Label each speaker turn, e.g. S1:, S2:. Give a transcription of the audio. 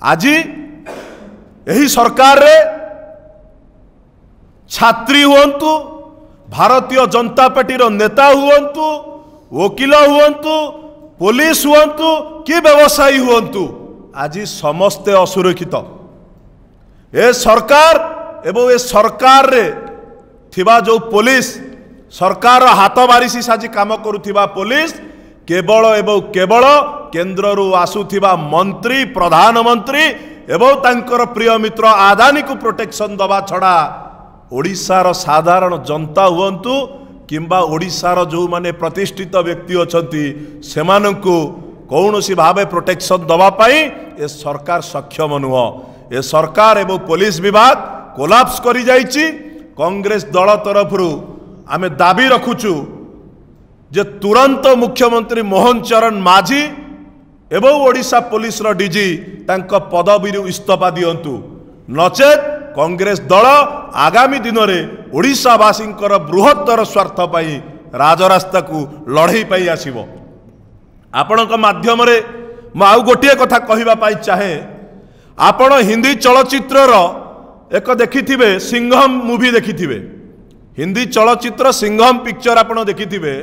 S1: आज यही सरकार रे छात्री हुंतु भारतीय जनता पार्टी नेता हुंतु वकील हुंतु पुलिस हुंतु कि व्यवसायी हुंतु आज समस्ते असुरक्षित। ए सरकार एवं ए सरकार रे थिबा जो पुलिस सरकार हाथ बारिशी साजी काम करुथिबा पुलिस केवल एवं केवल केंद्र रु आसुथिबा मंत्री प्रधानमंत्री एवं तांकर प्रिय मित्र आदानी को प्रोटेक्शन दबा छड़ा ओडिशार साधारण जनता हुंतु किंबा ओडिशार जो माने प्रतिष्ठित व्यक्ति अछंती सेमानंकु कौनसी भावे प्रोटेक्शन दबा पाई ए सरकार सक्षम नुह। ए सरकार एवं पुलिस विभाग कोलाप्स करी जाइछि। कांग्रेस दल तरफ आमे दाबी रखुचु जे तुरंत मुख्यमंत्री मोहन चरण माझी एवं ओडिशा पुलिस रो डीजी तांको पदवी इस्तीफा दियंतु नचेत कांग्रेस दल आगामी दिन में ओडिशावासी बृहत्तर स्वार्थ पाई राजरास्ता को लड़ई पाई आसीबो। आपणक माध्यम रे म आउ गोटे कथा कहबा पाई चाहे आपण हिंदी चलचित्र एक देखिथिबे सिंघम मूवी देखिथिबे हिंदी चलचित्र सिंघम पिक्चर आपण देखिथिबे।